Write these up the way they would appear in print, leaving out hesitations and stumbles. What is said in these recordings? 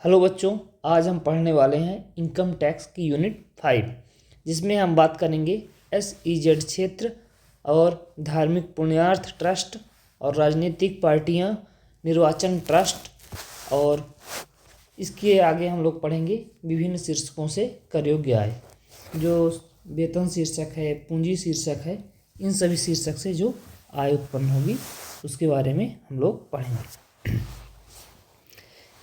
Hello बच्चों, आज हम पढ़ने वाले हैं इनकम टैक्स की यूनिट 5, जिसमें हम बात करेंगे SEZ क्षेत्र और धार्मिक पुण्यार्थ ट्रस्ट और राजनीतिक पार्टियां, निर्वाचन ट्रस्ट। और इसके आगे हम लोग पढ़ेंगे विभिन्न शीर्षकों से कर योग्य आय, जो वेतन शीर्षक है, पूंजी शीर्षक है, इन सभी शीर्षक से जो आय उत्पन्न होगी उसके बारे में हम लोग पढ़ेंगे।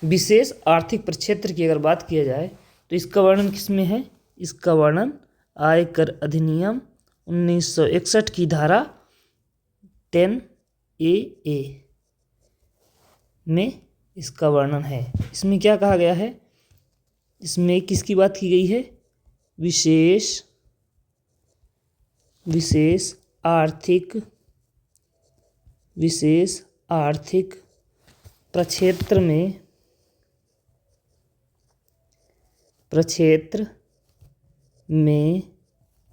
विशेष आर्थिक प्रक्षेत्र की अगर बात किया जाए तो इसका वर्णन किसमें है? इसका वर्णन आयकर अधिनियम 1961 की धारा 10A में इसका वर्णन है। इसमें क्या कहा गया है? इसमें किसकी बात की गई है? विशेष आर्थिक प्रक्षेत्र में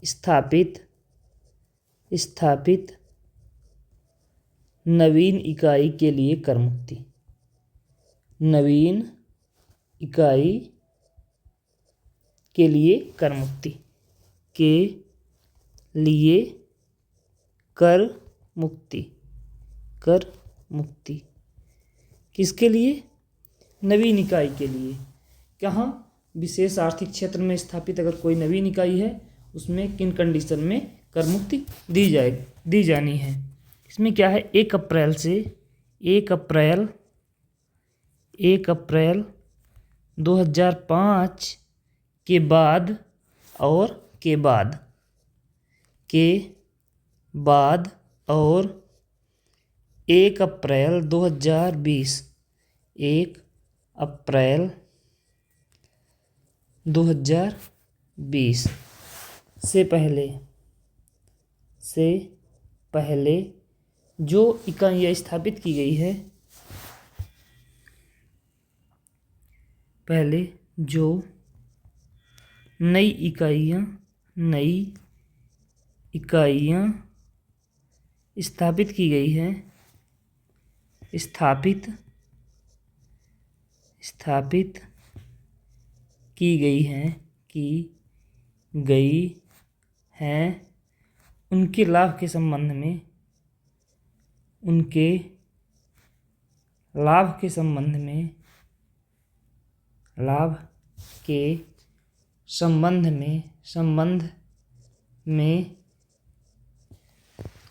स्थापित नवीन इकाई के लिए कर मुक्ति। नवीन इकाई के लिए कर मुक्ति के लिए कर मुक्ति किसके लिए? नवीन इकाई के लिए। कहाँ? विशेष आर्थिक क्षेत्र में स्थापित अगर कोई नवीन इकाई है उसमें किन कंडीशन में कर मुक्ति दी जानी है। इसमें क्या है? 1 अप्रैल 2005 के बाद और 1 अप्रैल 2020 1 अप्रैल 2020 से पहले जो इकाइयाँ स्थापित की गई है, पहले जो नई इकाइयाँ स्थापित की गई है, स्थापित की गई हैं उनके लाभ के संबंध में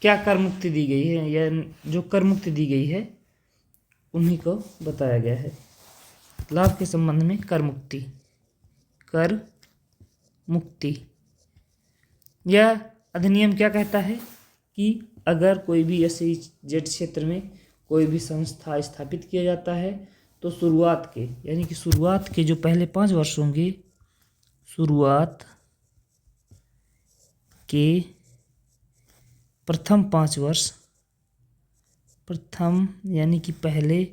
क्या कर मुक्ति दी गई है, या जो कर मुक्ति दी गई है उन्हीं को बताया गया है। लाभ के संबंध में कर मुक्ति। यह अधिनियम क्या कहता है कि अगर कोई भी SEZ क्षेत्र में कोई भी संस्था स्थापित किया जाता है तो शुरुआत के जो पहले 5 वर्ष होंगे, शुरुआत के प्रथम 5 वर्ष, यानी कि पहले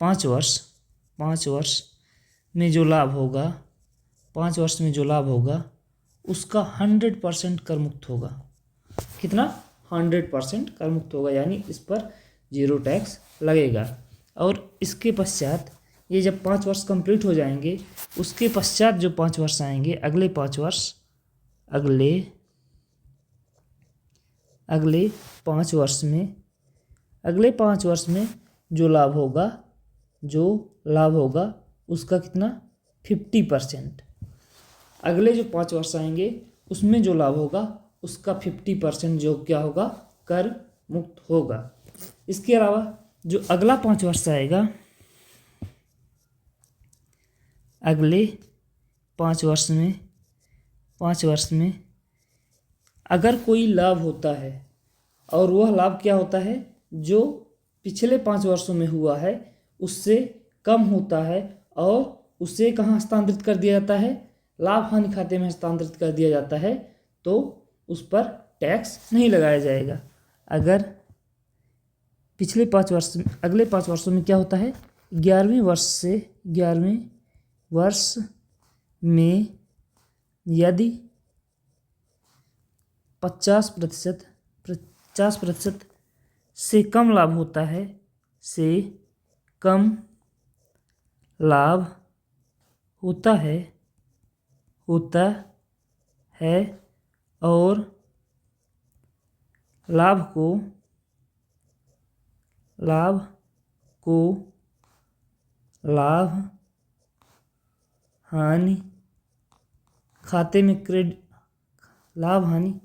5 वर्ष में जो लाभ होगा, 5 वर्ष में जो लाभ होगा उसका 100% कर मुक्त होगा। कितना? 100% कर मुक्त होगा, यानी इस पर 0 टैक्स लगेगा। और इसके पश्चात ये जब 5 वर्ष कंप्लीट हो जाएंगे, उसके पश्चात जो 5 वर्ष आएंगे, अगले 5 वर्ष में जो लाभ होगा उसका कितना? 50%। अगले जो 5 वर्ष आएंगे उसमें जो लाभ होगा उसका 50% जो क्या होगा? कर मुक्त होगा। इसके अलावा जो अगला 5 वर्ष आएगा, अगले 5 वर्ष में अगर कोई लाभ होता है और वह लाभ क्या होता है? जो पिछले 5 वर्षों में हुआ है उससे कम होता है और उसे कहाँ हस्तांतरित कर दिया जाता है? लाभ हानि खाते में हस्तांतरित कर दिया जाता है, तो उस पर टैक्स नहीं लगाया जाएगा। अगर पिछले 5 वर्ष में, अगले 5 वर्षों में क्या होता है? 11वें वर्ष में यदि 50% से कम लाभ होता है, से कम लाभ होता है होता है और लाभ को लाभ हानि खाते में लाभ हानि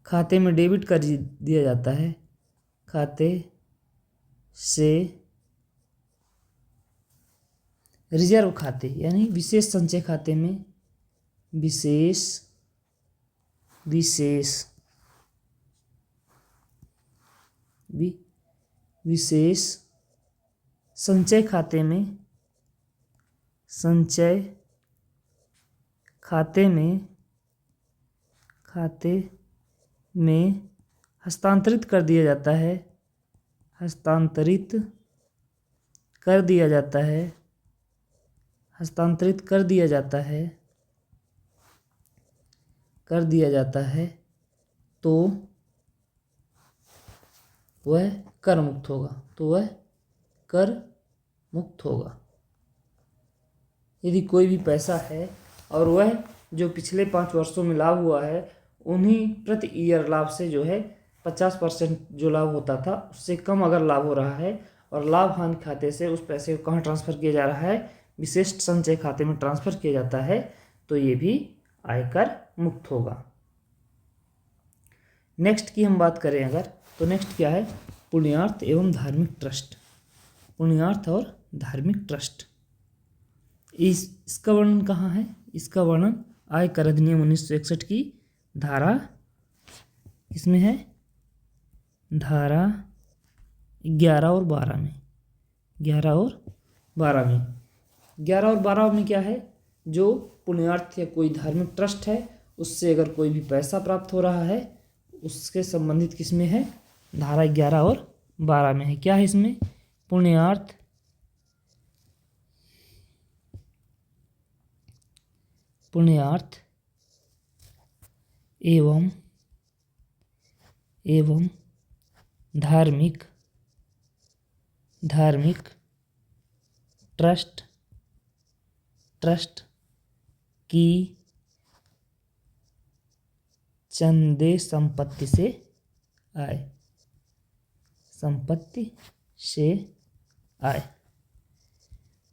खाते में डेबिट कर दिया जाता है। खाते से रिजर्व खाते यानी विशेष संचय खाते में विशेष संचय खाते में हस्तांतरित कर दिया जाता है। हस्तांतरित कर दिया जाता है तो वह कर मुक्त होगा। यदि कोई भी पैसा है और वह जो पिछले 5 वर्षों में लाभ हुआ है उन्हीं प्रति ईयर लाभ से जो है 50% जो लाभ होता था उससे कम अगर लाभ हो रहा है और लाभ हानि खाते से उस पैसे को कहाँ ट्रांसफ़र किया जा रहा है, विशिष्ट संचय खाते में ट्रांसफ़र किया जाता है, तो ये भी आयकर मुक्त होगा। नेक्स्ट की हम बात करें अगर, तो नेक्स्ट क्या है, पुण्यार्थ एवं धार्मिक ट्रस्ट। पुण्यार्थ और धार्मिक ट्रस्ट, इसका वर्णन कहाँ है? इसका वर्णन आयकर अधिनियम 1961 की धारा किसमें है? धारा 11 और 12 में। 11 और 12 में क्या है? जो पुण्यार्थ या कोई धार्मिक ट्रस्ट है उससे अगर कोई भी पैसा प्राप्त हो रहा है उसके संबंधित किसमें है? धारा 11 और 12 में है। क्या है इसमें? पुण्यार्थ एवं धार्मिक ट्रस्ट की चंदे संपत्ति से आय।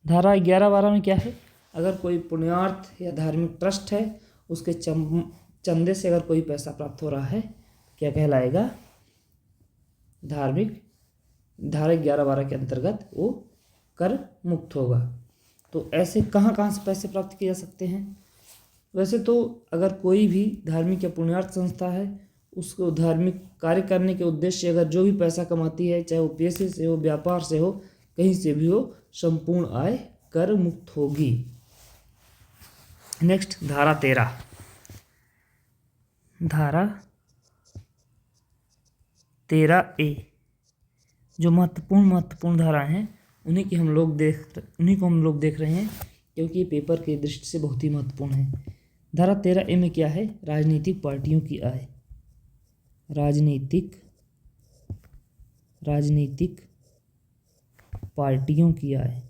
धारा 11-12 में क्या है? अगर कोई पुण्यार्थ या धार्मिक ट्रस्ट है उसके चंदे से अगर कोई पैसा प्राप्त हो रहा है क्या कहलाएगा? धार्मिक। धारा 11-12 के अंतर्गत वो कर मुक्त होगा। तो ऐसे कहाँ से पैसे प्राप्त किए जा सकते हैं? वैसे तो अगर कोई भी धार्मिक या पुण्यार्थ संस्था है उसको धार्मिक कार्य करने के उद्देश्य से अगर जो भी पैसा कमाती है, चाहे वो पैसे से हो, व्यापार से हो, कहीं से भी हो, संपूर्ण आय कर मुक्त होगी। नेक्स्ट धारा 13। धारा 13A जो महत्वपूर्ण धाराएं हैं उन्हीं को हम लोग देख रहे हैं क्योंकि ये पेपर के दृष्टि से बहुत ही महत्वपूर्ण है। धारा 13A में क्या है? राजनीतिक पार्टियों की आय। राजनीतिक पार्टियों की आय।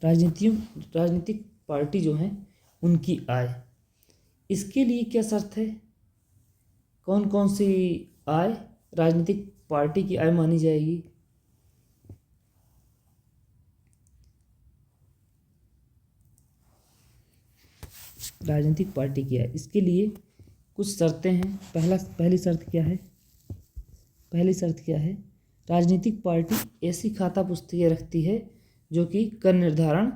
राजनीतिक पार्टी जो है उनकी आय। इसके लिए क्या शर्त है? कौन कौन सी आय राजनीतिक पार्टी की आय मानी जाएगी? राजनीतिक पार्टी की आय, इसके लिए कुछ शर्तें हैं। पहली शर्त क्या है? राजनीतिक पार्टी ऐसी खाता पुस्तकें रखती है जो कि कर निर्धारण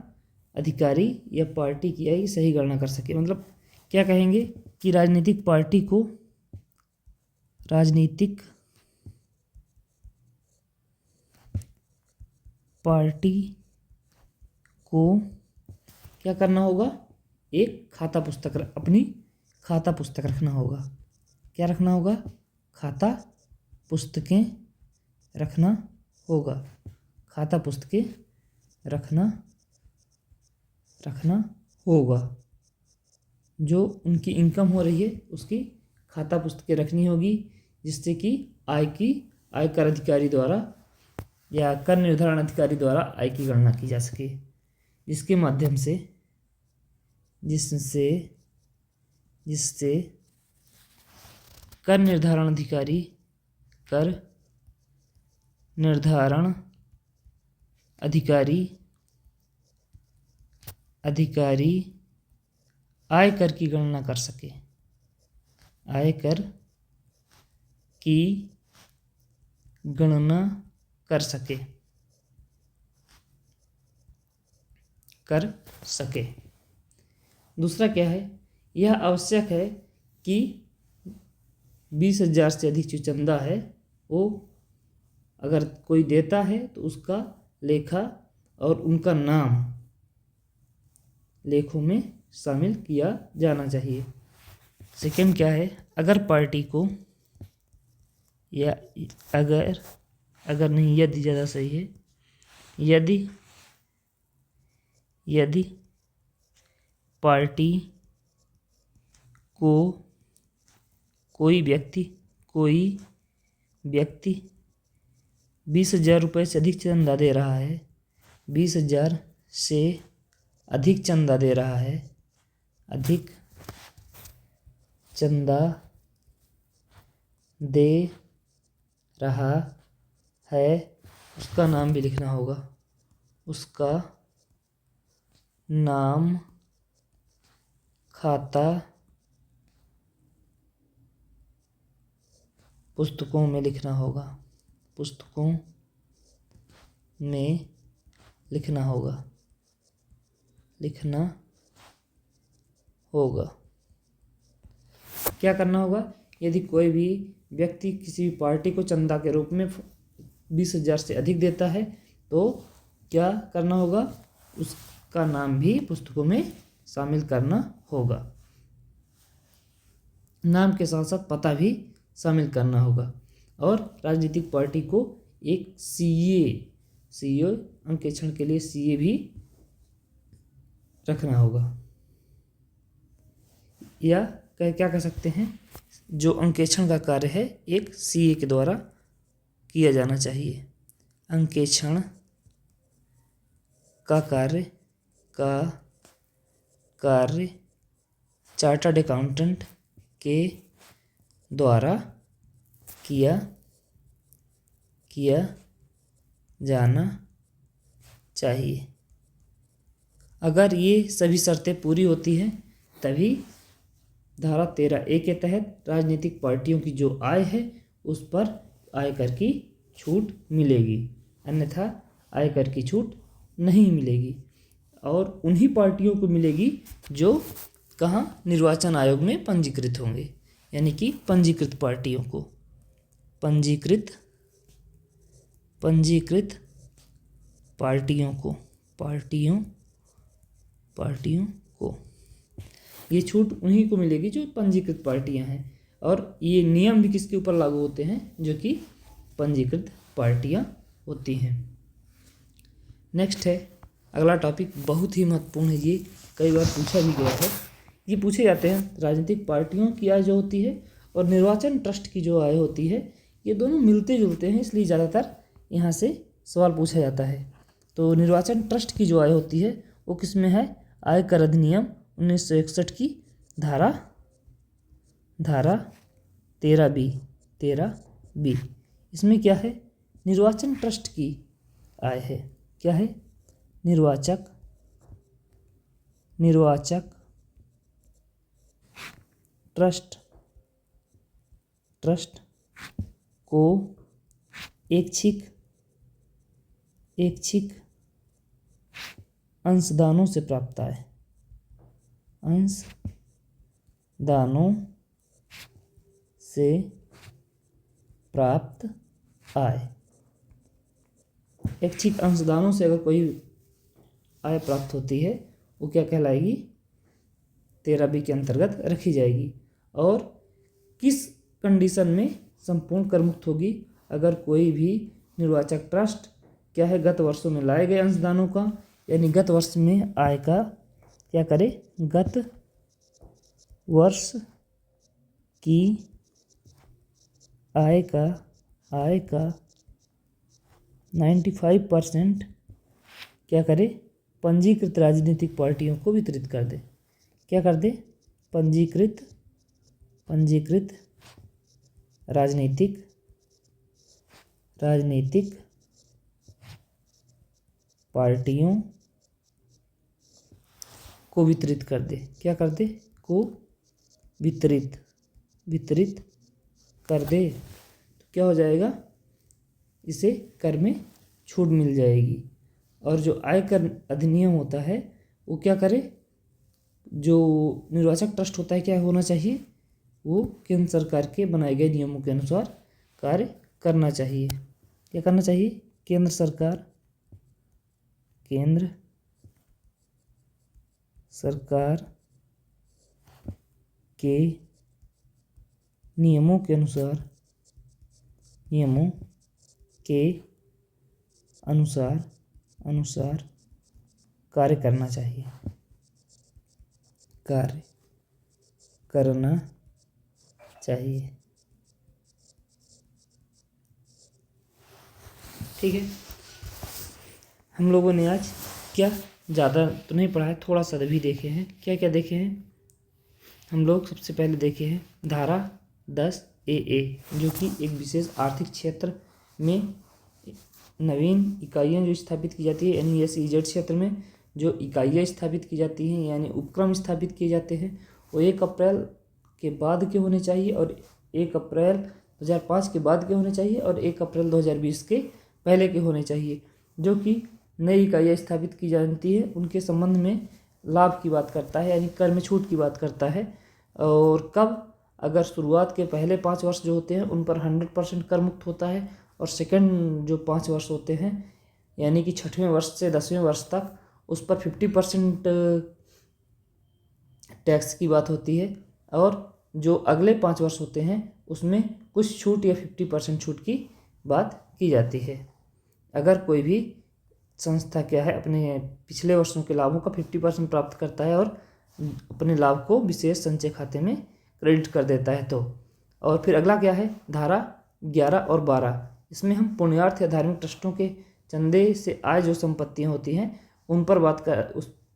अधिकारी या पार्टी की आय सही गणना कर सके। मतलब क्या कहेंगे कि राजनीतिक पार्टी को क्या करना होगा? एक अपनी खाता पुस्तक रखना होगा। क्या रखना होगा? खाता पुस्तकें रखना होगा। खाता पुस्तकें रखना होगा। जो उनकी इनकम हो रही है उसकी खाता पुस्तकें रखनी होगी, जिससे कि आयकर अधिकारी द्वारा या कर निर्धारण अधिकारी द्वारा आय की गणना की जा सके, जिसके माध्यम से जिससे कर निर्धारण अधिकारी आयकर की गणना कर सके, आयकर की गणना कर सके। दूसरा क्या है, यह आवश्यक है कि 20,000 से अधिक जो चंदा है वो अगर कोई देता है तो उसका लेखा और उनका नाम लेखों में शामिल किया जाना चाहिए। सेकंड क्या है, अगर पार्टी को या अगर नहीं, यदि ज़्यादा सही है, यदि पार्टी को कोई व्यक्ति 20,000 रुपये से अधिक चंदा दे रहा है, 20,000 से अधिक चंदा दे रहा है, अधिक चंदा दे रहा है, उसका नाम भी लिखना होगा, उसका नाम खाता पुस्तकों में लिखना होगा, पुस्तकों में लिखना होगा। क्या करना होगा, यदि कोई भी व्यक्ति किसी भी पार्टी को चंदा के रूप में 20,000 से अधिक देता है तो क्या करना होगा, उसका नाम भी पुस्तकों में शामिल करना होगा, नाम के साथ साथ पता भी शामिल करना होगा। और राजनीतिक पार्टी को एक सीए अंकेक्षण के लिए सीए भी रखना होगा, या क्या कह सकते हैं, जो अंकेक्षण का कार्य है एक सीए के द्वारा किया जाना चाहिए। अंकेक्षण का कार्य चार्टर्ड अकाउंटेंट के द्वारा किया जाना चाहिए। अगर ये सभी शर्तें पूरी होती हैं तभी धारा 13A के तहत राजनीतिक पार्टियों की जो आय है उस पर आयकर की छूट मिलेगी, अन्यथा आयकर की छूट नहीं मिलेगी। और उन्हीं पार्टियों को मिलेगी जो कहाँ, निर्वाचन आयोग में पंजीकृत होंगे, यानी कि पंजीकृत पार्टियों को, पंजीकृत पार्टियों को ये छूट उन्हीं को मिलेगी जो पंजीकृत पार्टियां हैं। और ये नियम भी किसके ऊपर लागू होते हैं, जो कि पंजीकृत पार्टियां होती हैं। नेक्स्ट है अगला टॉपिक, बहुत ही महत्वपूर्ण है, ये कई बार पूछा भी गया है। ये पूछे जाते हैं राजनीतिक पार्टियों की आय जो होती है और निर्वाचन ट्रस्ट की जो आय होती है, ये दोनों मिलते जुलते हैं, इसलिए ज़्यादातर यहाँ से सवाल पूछा जाता है। तो निर्वाचन ट्रस्ट की जो आय होती है वो किस में है, आयकर अधिनियम 1961 की धारा 13B। इसमें क्या है, निर्वाचन ट्रस्ट की आय है, क्या है, निर्वाचक ट्रस्ट को ऐच्छिक अंशदानों से प्राप्त आय, ऐच्छिक अंशदानों से अगर कोई आय प्राप्त होती है वो क्या कहलाएगी, 13B के अंतर्गत रखी जाएगी। और किस कंडीशन में संपूर्ण कर मुक्त होगी, अगर कोई भी निर्वाचक ट्रस्ट क्या है, गत वर्षों में लाए गए अंशदानों का, यानी गत वर्ष में आय का क्या करे, गत वर्ष की आय का 95% क्या करे, पंजीकृत राजनीतिक पार्टियों को वितरित कर दे। क्या कर दे, पंजीकृत राजनीतिक पार्टियों को वितरित कर दे। क्या कर दे, को वितरित कर दे। तो क्या हो जाएगा, इसे कर में छूट मिल जाएगी। और जो आयकर अधिनियम होता है वो क्या करे, जो निर्वाचक ट्रस्ट होता है क्या होना चाहिए, वो केंद्र सरकार के बनाए गए नियमों के अनुसार कार्य करना चाहिए। क्या करना चाहिए, केंद्र सरकार के नियमों के अनुसार कार्य करना चाहिए, ठीक है। हम लोगों ने आज क्या ज़्यादा तो नहीं पढ़ा है, थोड़ा सा भी देखे हैं। क्या क्या देखे हैं हम लोग, सबसे पहले देखे हैं धारा 10 AA, जो कि एक विशेष आर्थिक क्षेत्र में नवीन इकाइयाँ जो स्थापित की जाती है, NESEZ क्षेत्र में जो इकाइयाँ स्थापित की जाती हैं यानी उपक्रम स्थापित किए जाते हैं, वो 1 अप्रैल के बाद के होने चाहिए और 1 अप्रैल 2005 के बाद के होने चाहिए और 1 अप्रैल 2020 के पहले के होने चाहिए। जो कि नई इकाइयाँ स्थापित की जाती है उनके संबंध में लाभ की बात करता है, यानी कर में छूट की बात करता है। और कब, अगर शुरुआत के पहले 5 वर्ष जो होते हैं उन पर 100% कर मुक्त होता है और सेकंड जो 5 वर्ष होते हैं यानी कि 6वें वर्ष से 10वें वर्ष तक उस पर 50% टैक्स की बात होती है। और जो अगले 5 वर्ष होते हैं उसमें कुछ छूट या 50% छूट की बात की जाती है। अगर कोई भी संस्था क्या है अपने पिछले वर्षों के लाभों का 50% प्राप्त करता है और अपने लाभ को विशेष संचय खाते में क्रेडिट कर देता है तो। और फिर अगला क्या है, धारा 11 और 12, इसमें हम पुण्यार्थ या धार्मिक ट्रस्टों के चंदे से आय जो संपत्तियां होती हैं उन पर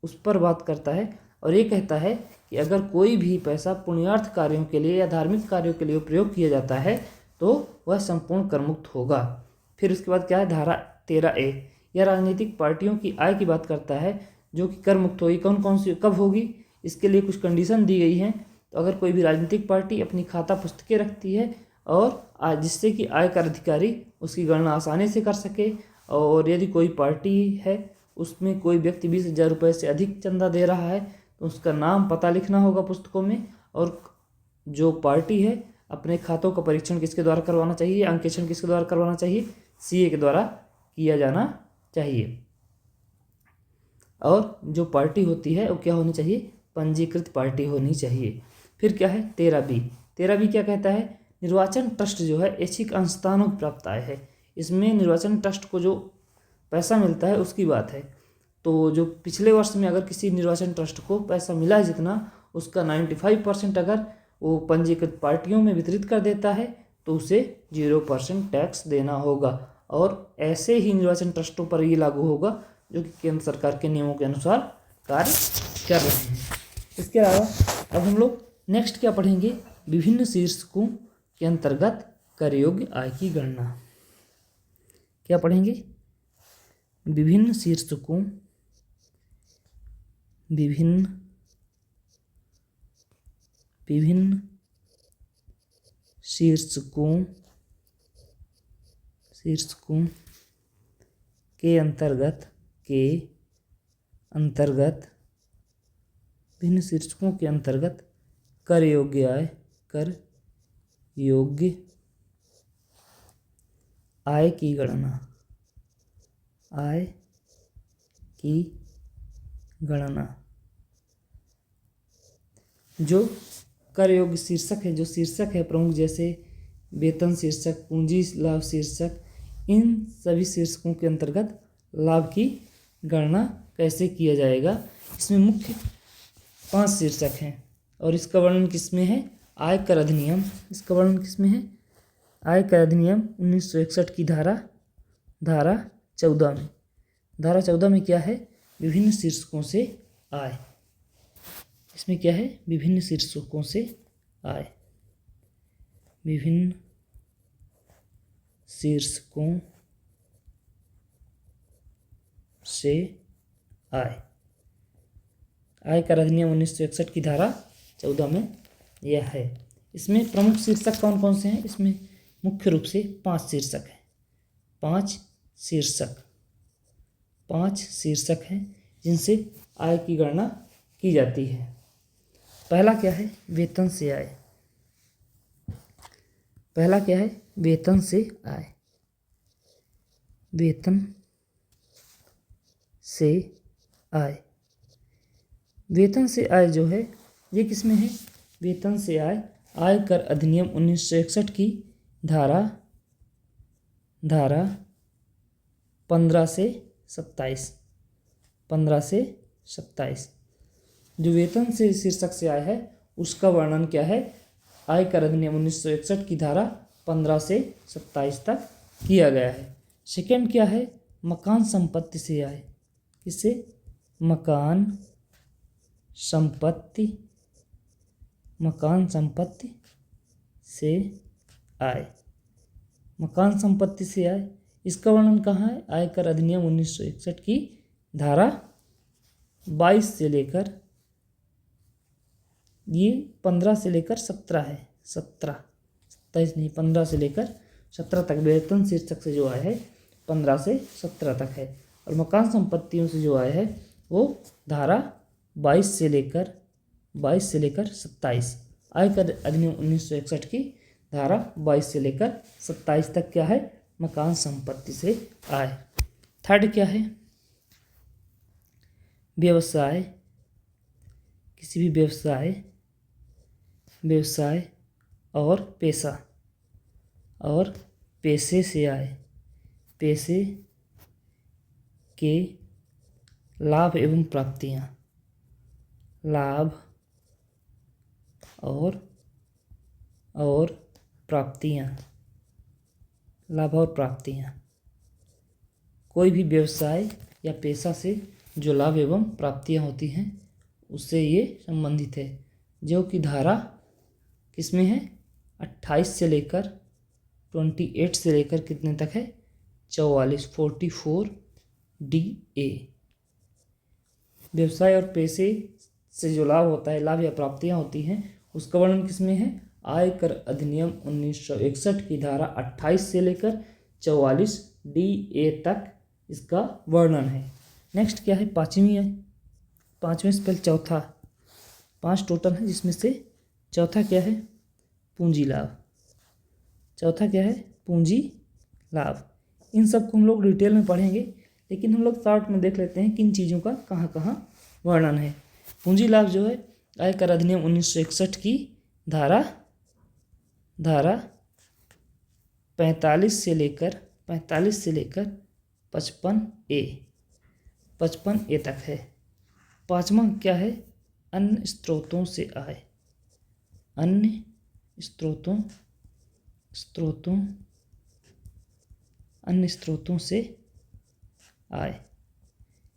उस पर बात करता है। और ये कहता है कि अगर कोई भी पैसा पुण्यार्थ कार्यों के लिए या धार्मिक कार्यों के लिए प्रयोग किया जाता है तो वह संपूर्ण करमुक्त होगा। फिर उसके बाद क्या है, धारा 13A, यह राजनीतिक पार्टियों की आय की बात करता है जो कि कर मुक्त होगी। कौन कौन सी कब होगी, इसके लिए कुछ कंडीशन दी गई हैं। तो अगर कोई भी राजनीतिक पार्टी अपनी खाता पुस्तकें रखती है और जिससे कि आयकर अधिकारी उसकी गणना आसानी से कर सके, और यदि कोई पार्टी है उसमें कोई व्यक्ति 20,000 रुपये से अधिक चंदा दे रहा है तो उसका नाम पता लिखना होगा पुस्तकों में। और जो पार्टी है अपने खातों का परीक्षण किसके द्वारा करवाना चाहिए, अंकेक्षण किसके द्वारा करवाना चाहिए, CA के द्वारा किया जाना चाहिए। और जो पार्टी होती है वो क्या होनी चाहिए, पंजीकृत पार्टी होनी चाहिए। फिर क्या है 13B, 13B क्या कहता है, निर्वाचन ट्रस्ट जो है ऐच्छिक अंशदानों की प्राप्त आय है। इसमें निर्वाचन ट्रस्ट को जो पैसा मिलता है उसकी बात है। तो जो पिछले वर्ष में अगर किसी निर्वाचन ट्रस्ट को पैसा मिला है जितना, उसका 95% अगर वो पंजीकृत पार्टियों में वितरित कर देता है तो उसे 0% टैक्स देना होगा। और ऐसे ही निर्वाचन ट्रस्टों पर ये लागू होगा जो कि केंद्र सरकार के नियमों के अनुसार कार्य कर रहे हैं। इसके अलावा अब हम लोग नेक्स्ट क्या पढ़ेंगे, विभिन्न शीर्षकों के अंतर्गत कर योग्य आय की गणना। क्या पढ़ेंगे, विभिन्न शीर्षकों के अंतर्गत विभिन्न शीर्षकों के अंतर्गत कर योग्य आय की गणना। जो कर योग्य शीर्षक है, जो शीर्षक है प्रमुख, जैसे वेतन शीर्षक, पूंजी लाभ शीर्षक, इन सभी शीर्षकों के अंतर्गत लाभ की गणना कैसे किया जाएगा। इसमें मुख्य 5 शीर्षक हैं और इसका वर्णन किस में है? आयकर अधिनियम। इसका वर्णन किस में है? आयकर अधिनियम 1961 की धारा 14 में। धारा 14 में क्या है? विभिन्न शीर्षकों से आय। इसमें क्या है? विभिन्न शीर्षकों से आय। विभिन्न शीर्षकों से आय। आयकर अधिनियम 1961 की धारा 14 में यह है। इसमें प्रमुख शीर्षक कौन कौन से हैं? इसमें मुख्य रूप से 5 शीर्षक हैं। 5 शीर्षक हैं जिनसे आय की गणना की जाती है। पहला क्या है? वेतन से आय। पहला क्या है? वेतन से आय। वेतन से आय। वेतन से आय जो है ये किस में है? वेतन से आय आयकर अधिनियम 1961 की धारा 15 से 27। 15 से 27 जो वेतन से शीर्षक से आय है उसका वर्णन क्या है? आयकर अधिनियम 1961 की धारा 15 से 27 तक किया गया है। सेकंड क्या है? मकान संपत्ति से आय। किससे? मकान संपत्ति से आय। मकान संपत्ति से आय इसका वर्णन कहाँ है? आयकर अधिनियम 1961 की धारा 22 से लेकर, ये 15 से लेकर 17 है। 27 नहीं, 15 से लेकर 17 तक वेतन शीर्षक से जो आय है 15 से 17 तक है। और मकान संपत्तियों से जो आय है वो धारा 22 से लेकर 27। आयकर अधिनियम 1961 की धारा 22 से लेकर 27 तक क्या है? मकान संपत्ति से आय। थर्ड क्या है? व्यवसाय। किसी भी व्यवसाय और पेशे से आय। पेशे के लाभ एवं प्राप्तियां। लाभ और प्राप्तियां। कोई भी व्यवसाय या पेशा से जो लाभ एवं प्राप्तियां होती हैं उससे ये संबंधित है, जो कि धारा किसमें है? 28 से लेकर 28 से लेकर कितने तक है? 44 DA। व्यवसाय और पेशे से जो लाभ होता है, लाभ या प्राप्तियां होती हैं, उसका वर्णन किसमें है? आयकर अधिनियम 1961 की धारा 28 से लेकर 44 DA तक इसका वर्णन है। नेक्स्ट क्या है? पाँचवीं है। पाँचवें से पहले चौथा, 5 टोटल है जिसमें से चौथा क्या है? पूंजी लाभ। चौथा क्या है? पूंजी लाभ। इन सबको हम लोग डिटेल में पढ़ेंगे, लेकिन हम लोग शॉर्ट में देख लेते हैं किन चीज़ों का कहाँ कहाँ वर्णन है। पूंजी लाभ जो है आयकर अधिनियम 1961 की धारा 45 से लेकर 55A तक है। पाँचवा क्या है? अन्य स्रोतों से आय। अन्य स्रोतों से आय।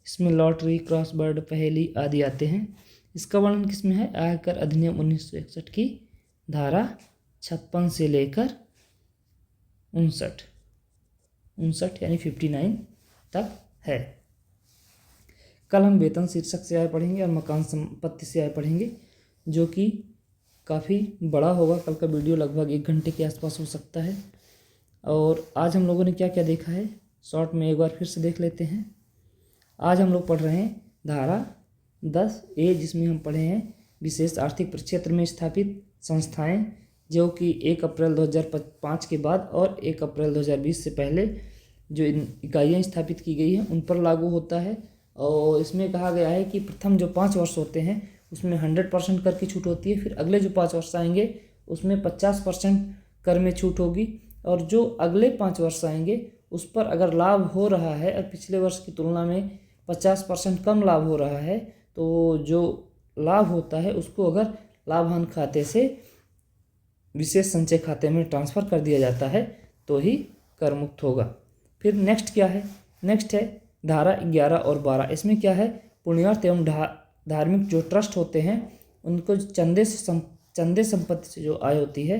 इसमें लॉटरी, क्रॉसबर्ड, पहेली आदि आते हैं। इसका वर्णन किसमें है? आयकर अधिनियम 1961 की धारा 56 से लेकर 59 यानी 59 तक है। कल हम वेतन शीर्षक से आय पढ़ेंगे और मकान संपत्ति से आय पढ़ेंगे, जो कि काफ़ी बड़ा होगा। कल का वीडियो लगभग 1 घंटे के आसपास हो सकता है। और आज हम लोगों ने क्या क्या देखा है शॉर्ट में एक बार फिर से देख लेते हैं। आज हम लोग पढ़ रहे हैं धारा 10A, जिसमें हम पढ़े हैं विशेष आर्थिक प्रक्षेत्र में स्थापित संस्थाएं, जो कि 1 अप्रैल 2005 के बाद और 1 अप्रैल 2020 से पहले जो इकाइयाँ स्थापित की गई हैं उन पर लागू होता है। और इसमें कहा गया है कि प्रथम जो 5 वर्ष होते हैं उसमें 100% कर की छूट होती है। फिर अगले जो 5 वर्ष आएंगे उसमें 50% कर में छूट होगी। और जो अगले 5 वर्ष आएंगे उस पर अगर लाभ हो रहा है और पिछले वर्ष की तुलना में 50% कम लाभ हो रहा है, तो जो लाभ होता है उसको अगर लाभ हानि खाते से विशेष संचय खाते में ट्रांसफ़र कर दिया जाता है तो ही कर मुक्त होगा। फिर नेक्स्ट क्या है, नेक्स्ट है धारा 11 और 12। इसमें क्या है, पुण्यार्थ एवं धार्मिक जो ट्रस्ट होते हैं उनको चंदे संपत्ति से जो आय होती है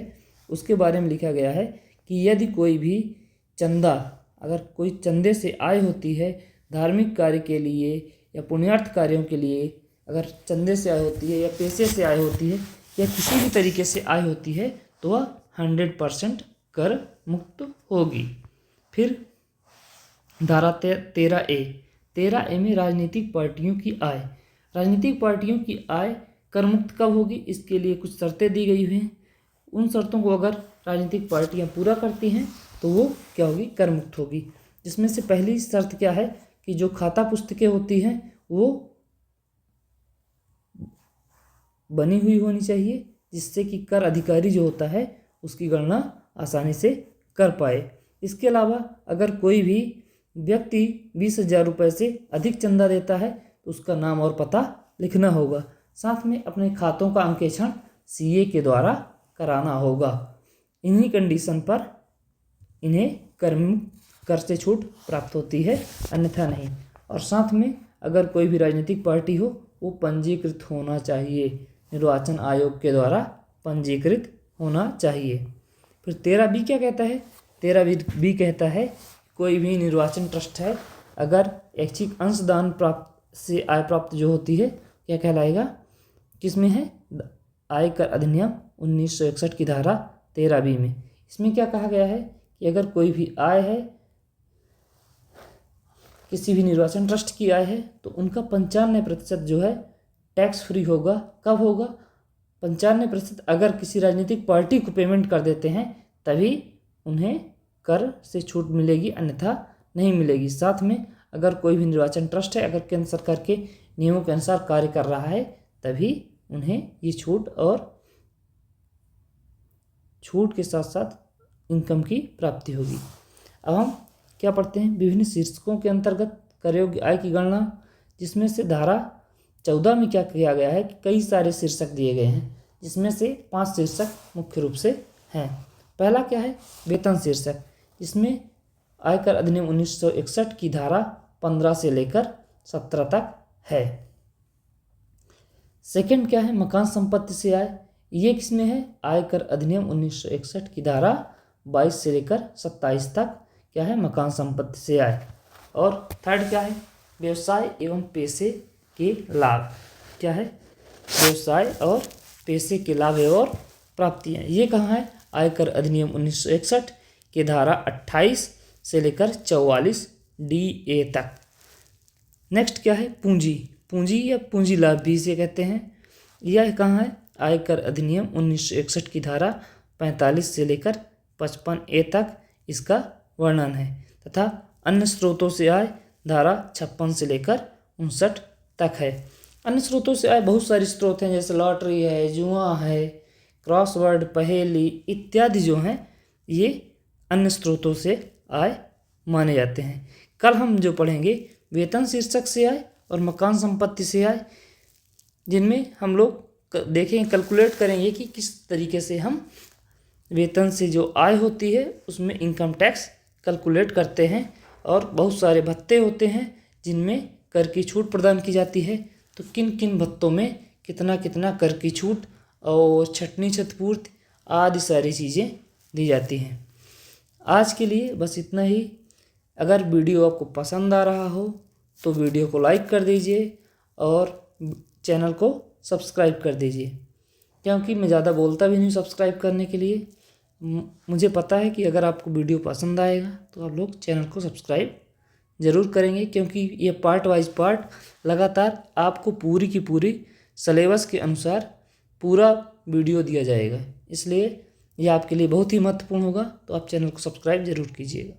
उसके बारे में लिखा गया है कि यदि कोई भी चंदा, अगर कोई चंदे से आय होती है धार्मिक कार्य के लिए या पुण्यार्थ कार्यों के लिए, अगर चंदे से आय होती है या पैसे से आय होती है या किसी भी तरीके से आय होती है तो वह 100% कर मुक्त होगी। फिर धारा 13A में राजनीतिक पार्टियों की आय। राजनीतिक पार्टियों की आय कर मुक्त कब होगी, इसके लिए कुछ शर्तें दी गई हुई हैं। उन शर्तों को अगर राजनीतिक पार्टियां पूरा करती हैं तो वो क्या होगी, कर मुक्त होगी। जिसमें से पहली शर्त क्या है कि जो खाता पुस्तकें होती हैं वो बनी हुई होनी चाहिए, जिससे कि कर अधिकारी जो होता है उसकी गणना आसानी से कर पाए। इसके अलावा अगर कोई भी व्यक्ति 20,000 रुपये से अधिक चंदा देता है तो उसका नाम और पता लिखना होगा। साथ में अपने खातों का अंकेक्षण CA के द्वारा कराना होगा। इन्हीं कंडीशन पर इन्हें कर से छूट प्राप्त होती है, अन्यथा नहीं। और साथ में अगर कोई भी राजनीतिक पार्टी हो वो पंजीकृत होना चाहिए, निर्वाचन आयोग के द्वारा पंजीकृत होना चाहिए। फिर 13B क्या कहता है, 13B कहता है कोई भी निर्वाचन ट्रस्ट है अगर ऐच्छिक अंशदान प्राप्त से आय प्राप्त जो होती है क्या कहलाएगा, किसमें है, आयकर अधिनियम 1961 की धारा 13B में। इसमें क्या कहा गया है कि अगर कोई भी आय है, किसी भी निर्वाचन ट्रस्ट की आय है तो उनका 95% जो है टैक्स फ्री होगा। कब होगा, 95% अगर किसी राजनीतिक पार्टी को पेमेंट कर देते हैं तभी उन्हें कर से छूट मिलेगी, अन्यथा नहीं मिलेगी। साथ में अगर कोई भी निर्वाचन ट्रस्ट है अगर केंद्र सरकार के नियमों के अनुसार कार्य कर रहा है तभी उन्हें ये छूट और छूट के साथ साथ इनकम की प्राप्ति होगी। अब हम क्या पढ़ते हैं, विभिन्न शीर्षकों के अंतर्गत कर योग्य आय की गणना, जिसमें से धारा 14 में क्या किया गया है कि कई सारे शीर्षक दिए गए हैं, जिसमें से 5 शीर्षक मुख्य रूप से हैं। पहला क्या है, वेतन शीर्षक, जिसमें आयकर अधिनियम 1961 की धारा 15 से लेकर 17 तक है। सेकंड क्या है, मकान संपत्ति से आय, ये किसमें है, आयकर अधिनियम 1961 की धारा 22 से लेकर 27 तक क्या है, मकान संपत्ति से आय। और थर्ड क्या है, व्यवसाय एवं पैसे के लाभ, क्या है, व्यवसाय और पैसे के लाभ और प्राप्तियाँ, ये कहाँ है, आयकर अधिनियम 1961 के धारा 28 से लेकर 44 DA तक। नेक्स्ट क्या है, पूंजी या पूंजी लाभ भी इसे कहते हैं। यह कहाँ है, आयकर अधिनियम 1961 की धारा 45 से लेकर 55A तक इसका वर्णन है। तथा अन्य स्रोतों से आय धारा 56 से लेकर 59 तक है। अन्य स्रोतों से आय बहुत सारे स्रोत हैं, जैसे लॉटरी है, जुआ है, क्रॉसवर्ड, पहेली इत्यादि जो हैं ये अन्य स्रोतों से आय माने जाते हैं। कल हम जो पढ़ेंगे वेतन शीर्षक से आय और मकान संपत्ति से आय, जिनमें हम लोग देखेंगे, कैलकुलेट करेंगे कि किस तरीके से हम वेतन से जो आय होती है उसमें इनकम टैक्स कैलकुलेट करते हैं। और बहुत सारे भत्ते होते हैं जिनमें कर की छूट प्रदान की जाती है, तो किन किन भत्तों में कितना कितना कर की छूट और छटनी छतपूर्ति आदि सारी चीज़ें दी जाती हैं। आज के लिए बस इतना ही। अगर वीडियो आपको पसंद आ रहा हो तो वीडियो को लाइक कर दीजिए और चैनल को सब्सक्राइब कर दीजिए, क्योंकि मैं ज़्यादा बोलता भी नहीं सब्सक्राइब करने के लिए। मुझे पता है कि अगर आपको वीडियो पसंद आएगा तो आप लोग चैनल को सब्सक्राइब ज़रूर करेंगे, क्योंकि ये पार्ट वाइज पार्ट लगातार आपको पूरी की पूरी सिलेबस के अनुसार पूरा वीडियो दिया जाएगा, इसलिए ये आपके लिए बहुत ही महत्वपूर्ण होगा। तो आप चैनल को सब्सक्राइब ज़रूर कीजिएगा।